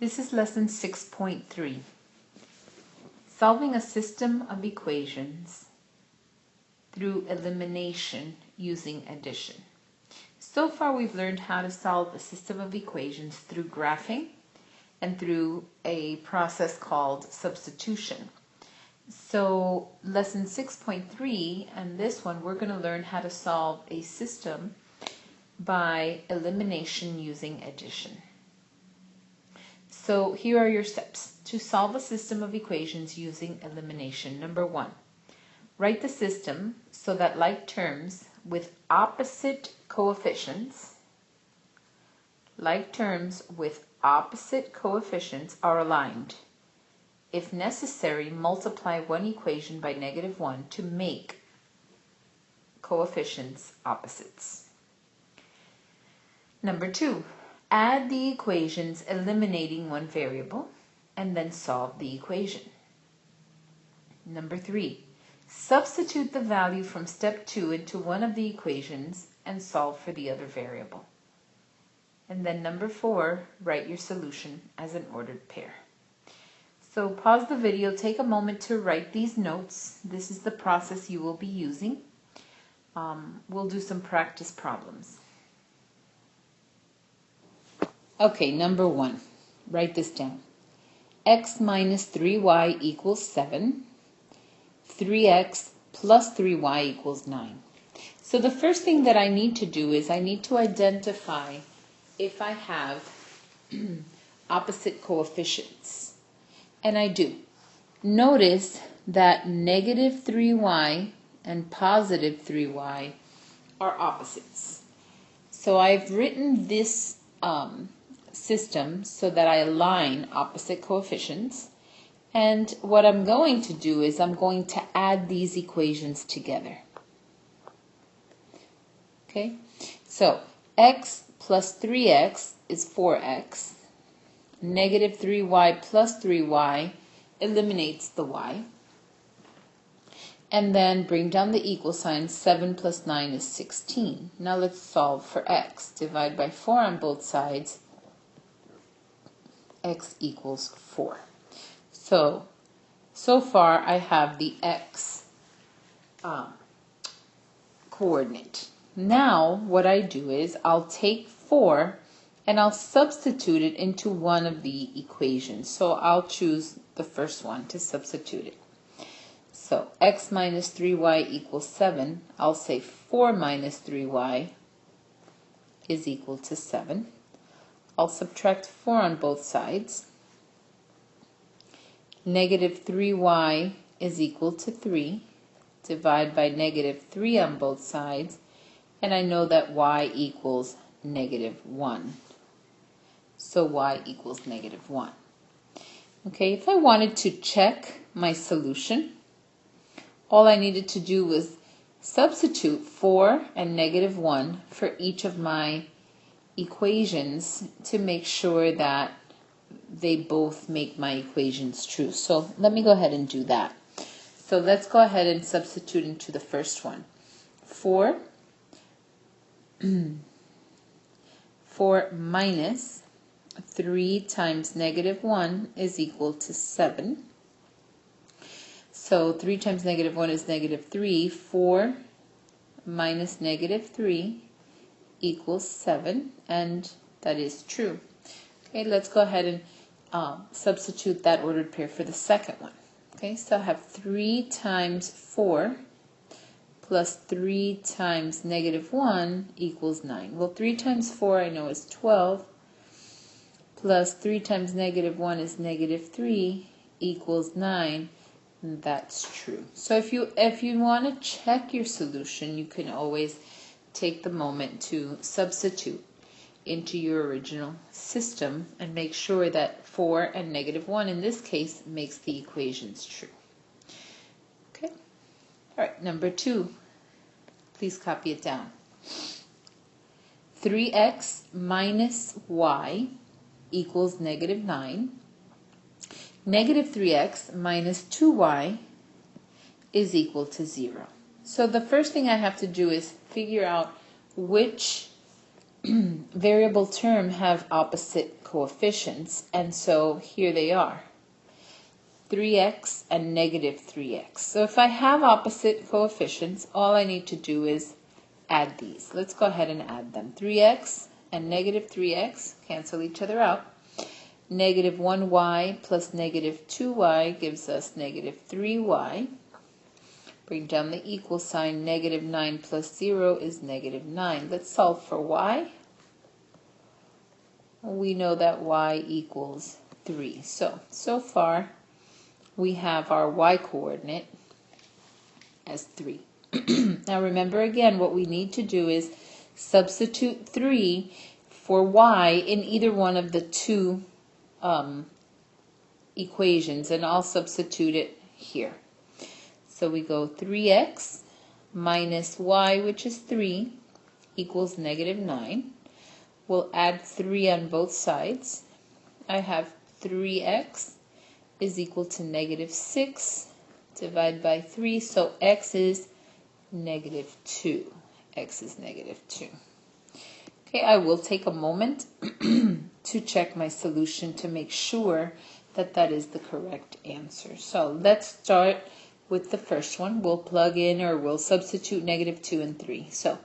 This is lesson 6.3, solving a system of equations through elimination using addition. So far we've learned how to solve a system of equations through graphing and through a process called substitution. So lesson 6.3 and this one we're going to learn how to solve a system by elimination using addition. So here are your steps to solve a system of equations using elimination. Number 1, write the system so that like terms with opposite coefficients are aligned. If necessary, multiply one equation by -1 to make coefficients opposites. Number 2, add the equations eliminating one variable and then solve the equation. Number 3, substitute the value from step 2 into one of the equations and solve for the other variable. And then number 4, write your solution as an ordered pair. So pause the video, take a moment to write these notes. This is the process you will be using. We'll do some practice problems. Okay, number 1, write this down. X minus 3y equals 7. 3x plus 3y equals 9. So the first thing that I need to do is I need to identify if I have opposite coefficients. And I do. Notice that negative 3y and positive 3y are opposites. So I've written this system so that I align opposite coefficients. And what I'm going to do is I'm going to add these equations together. Okay, so x plus 3x is 4x. Negative 3y plus 3y eliminates the y. And then bring down the equal sign. 7 plus 9 is 16. Now let's solve for x. Divide by 4 on both sides. X equals 4. So far I have the x coordinate. Now what I do is I'll take 4 and I'll substitute it into one of the equations. So I'll choose the first one to substitute it. So x minus 3y equals 7. I'll say 4 minus 3y is equal to 7. I'll subtract 4 on both sides. Negative 3y is equal to 3. Divide by negative 3 on both sides. And I know that y equals -1. So y equals -1. Okay, if I wanted to check my solution, all I needed to do was substitute 4 and -1 for each of my equations to make sure that they both make my equations true. So let me go ahead and do that. So let's go ahead and substitute into the first one. 4 minus 3 times -1 is equal to 7. So 3 times -1 is -3. 4 minus -3 equals 7, and that is true. Okay, let's go ahead and substitute that ordered pair for the second one. Okay, so I have 3 times 4 plus 3 times -1 equals 9. Well, 3 times 4 I know is 12, plus 3 times -1 is -3 equals 9. And that's true. So if you want to check your solution, you can always take the moment to substitute into your original system and make sure that 4 and -1 in this case makes the equations true. Okay. All right, number 2. Please copy it down. 3x minus y equals -9. Negative 3x minus 2y is equal to 0. So the first thing I have to do is figure out which variable term have opposite coefficients, and so here they are, 3x and negative 3x. So if I have opposite coefficients, all I need to do is add these. Let's go ahead and add them. 3x and negative 3x cancel each other out. Negative 1y plus negative 2y gives us negative 3y. Bring down the equal sign. Negative 9 plus 0 is negative 9. Let's solve for y. We know that y equals 3. So far we have our y coordinate as 3. Now remember again, what we need to do is substitute 3 for y in either one of the two equations, and I'll substitute it here. So we go 3x minus y, which is 3, equals negative 9. We'll add 3 on both sides. I have 3x is equal to negative 6. Divide by 3, so x is negative 2. X is negative 2. Okay, I will take a moment to check my solution to make sure that that is the correct answer. So let's start with the first one. We'll plug in, or we'll substitute negative 2 and 3. So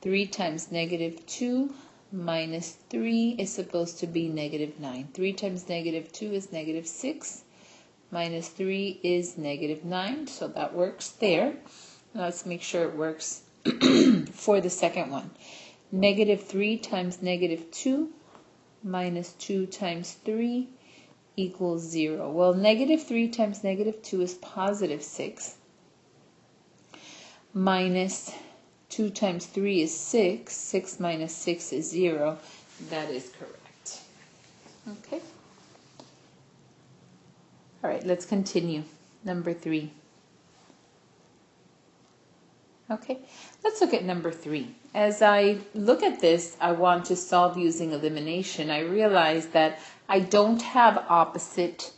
3 times negative 2 minus 3 is supposed to be negative 9. 3 times negative 2 is negative 6. Minus 3 is negative 9, so that works there. Now let's make sure it works for the second one. Negative 3 times negative 2 minus 2 times 3 equals 0. Well, negative 3 times negative 2 is positive 6. Minus 2 times 3 is 6. 6 minus 6 is 0. That is correct. Okay. All right, let's continue. Number 3. Okay, let's look at number 3. As I look at this, I want to solve using elimination. I realize that I don't have opposite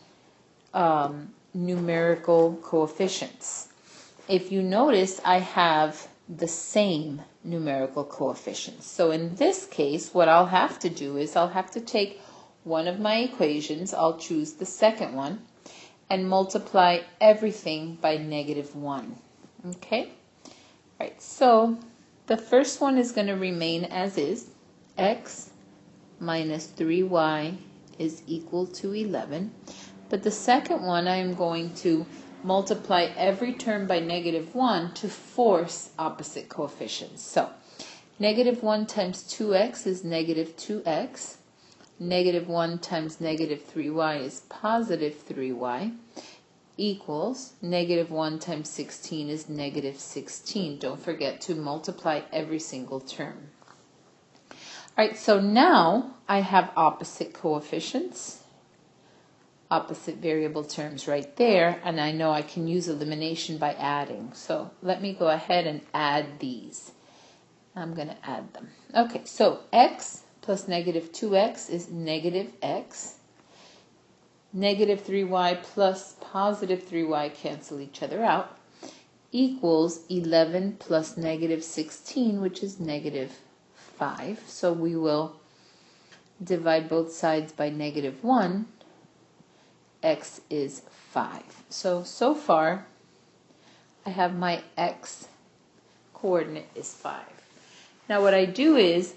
numerical coefficients. If you notice, I have the same numerical coefficients. So in this case, what I'll have to do is I'll have to take one of my equations, I'll choose the second one, and multiply everything by negative 1. Okay? All right, so the first one is going to remain as is. X minus 3y is equal to 11. But the second one, I am going to multiply every term by negative 1 to force opposite coefficients. So negative 1 times 2x is negative 2x. Negative 1 times negative 3y is positive 3y. Equals negative 1 times 16 is negative 16. Don't forget to multiply every single term. All right, so now I have opposite coefficients, opposite variable terms right there, and I know I can use elimination by adding. So let me go ahead and add these. I'm going to add them. Okay, so x plus negative 2x is negative x. Negative 3y plus positive 3y cancel each other out, equals 11 plus negative 16, which is negative 5. So we will divide both sides by negative 1. X is 5. So far, I have my x coordinate is 5. Now what I do is,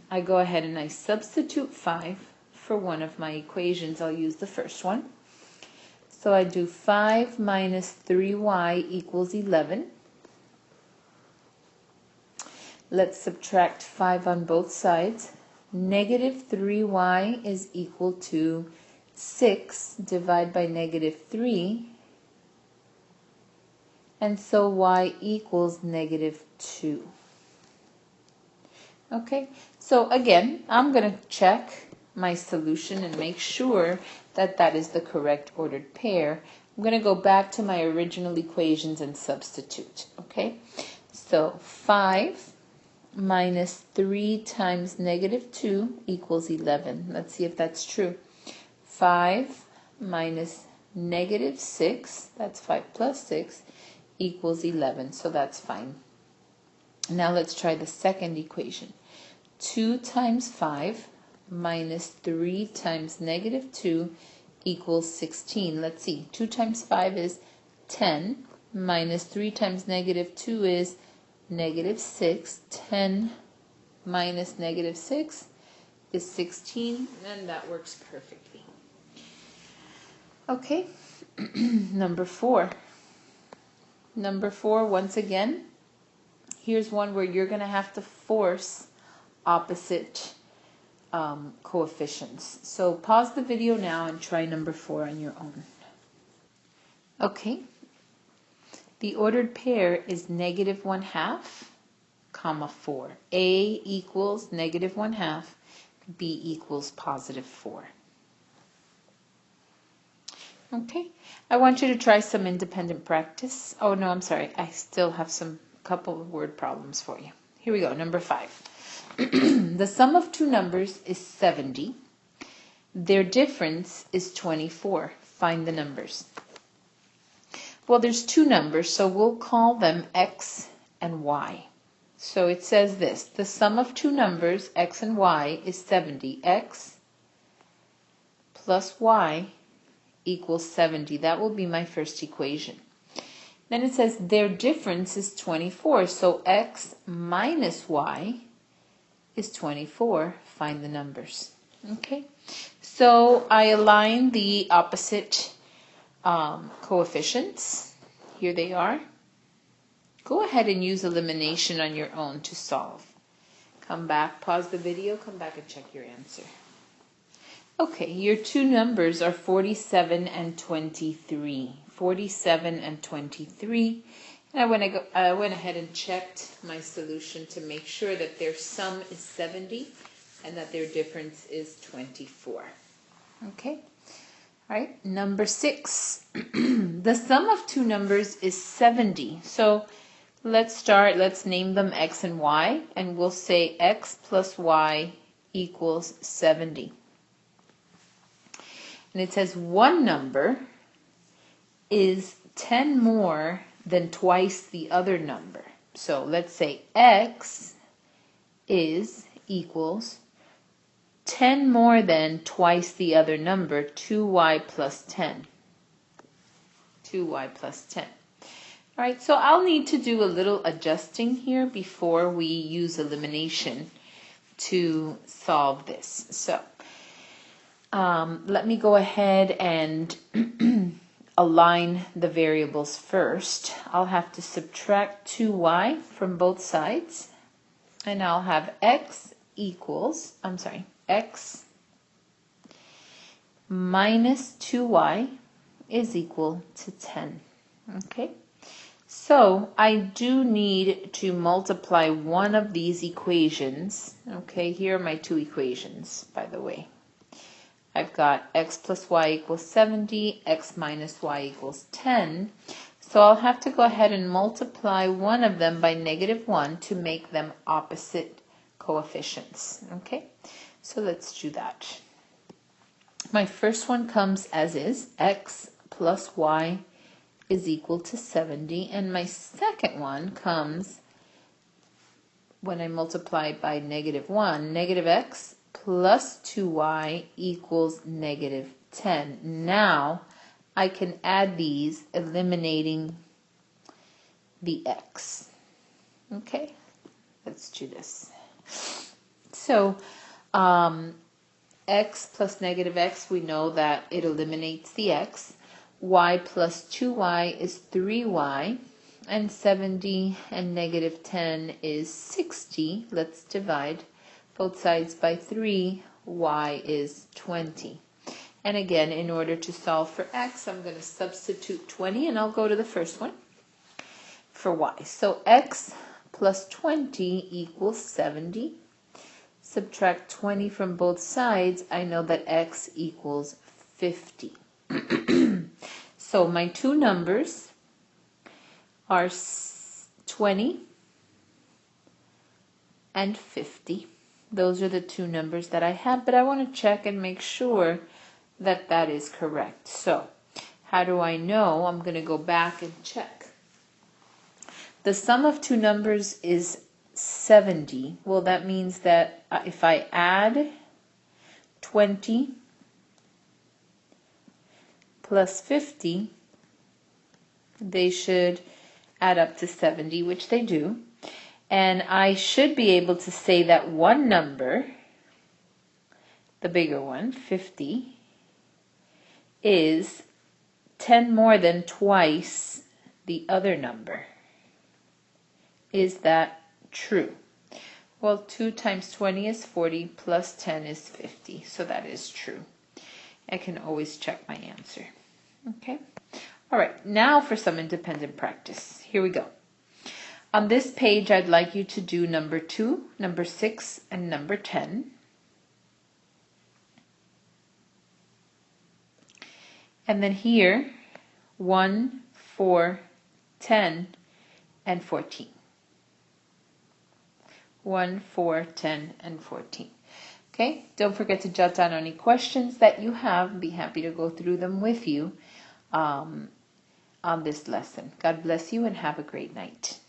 I go ahead and I substitute 5 for one of my equations. I'll use the first one. So I do 5 minus 3y equals 11. Let's subtract 5 on both sides. Negative 3y is equal to 6. Divide by negative 3. And so y equals negative 2. Okay, so again, I'm going to check my solution and make sure that that is the correct ordered pair. I'm going to go back to my original equations and substitute. Okay, so 5 minus 3 times negative 2 equals 11. Let's see if that's true. 5 minus negative 6, that's 5 plus 6, equals 11. So that's fine. Now let's try the second equation. 2 times 5 minus 3 times negative 2 equals 16. Let's see, 2 times 5 is 10, minus 3 times negative 2 is negative 6. 10 minus negative 6 is 16, and that works perfectly. Okay, number 4. Number 4, once again, here's one where you're going to have to force opposite coefficients. So pause the video now and try number 4 on your own. Okay, the ordered pair is negative 1/2, comma 4. A equals negative 1/2, B equals positive 4. Okay, I want you to try some independent practice. Oh no, I'm sorry, I still have some couple of word problems for you. Here we go, number 5. The sum of two numbers is 70. Their difference is 24. Find the numbers. Well, there's two numbers, so we'll call them x and y. So it says this, the sum of two numbers, x and y, is 70. X plus y equals 70. That will be my first equation. Then it says their difference is 24. So x minus y is 24. Find the numbers. Okay, so I align the opposite coefficients. Here they are. Go ahead and use elimination on your own to solve. Come back, pause the video, come back and check your answer. Okay, your two numbers are 47 and 23. 47 and 23. And I went ahead and checked my solution to make sure that their sum is 70 and that their difference is 24. Okay, all right, number 6. The sum of two numbers is 70. So let's name them x and y, and we'll say x plus y equals 70. And it says one number is 10 more than twice the other number. So let's say x is equals 10 more than twice the other number, 2y plus 10. 2y plus 10. All right, so I'll need to do a little adjusting here before we use elimination to solve this. So let me go ahead and align the variables first. I'll have to subtract 2y from both sides, and I'll have x minus 2y is equal to 10. Okay, so I do need to multiply one of these equations. Okay, here are my two equations, by the way. I've got x plus y equals 70, x minus y equals 10. So I'll have to go ahead and multiply one of them by -1 to make them opposite coefficients. Okay, so let's do that. My first one comes as is, x plus y is equal to 70, and my second one comes when I multiply by -1, negative x plus 2y equals -10. Now I can add these, eliminating the x. Okay, let's do this. So x plus -x, we know that it eliminates the x. Y plus 2y is 3y, and 70 and -10 is 60. Let's divide both sides by 3. Y is 20. And again, in order to solve for x, I'm going to substitute 20, and I'll go to the first one for y. So x plus 20 equals 70. Subtract 20 from both sides, I know that x equals 50. So my two numbers are 20 and 50. Those are the two numbers that I have, but I want to check and make sure that that is correct. So how do I know? I'm going to go back and check. The sum of two numbers is 70. Well, that means that if I add 20 plus 50, they should add up to 70, which they do. And I should be able to say that one number, the bigger one, 50, is 10 more than twice the other number. Is that true? Well, 2 times 20 is 40, plus 10 is 50, so that is true. I can always check my answer. Okay? All right, now for some independent practice. Here we go. On this page, I'd like you to do number 2, number 6, and number 10. And then here, 1, 4, 10, and 14. 1, 4, 10, and 14. Okay, don't forget to jot down any questions that you have. Be happy to go through them with you on this lesson. God bless you and have a great night.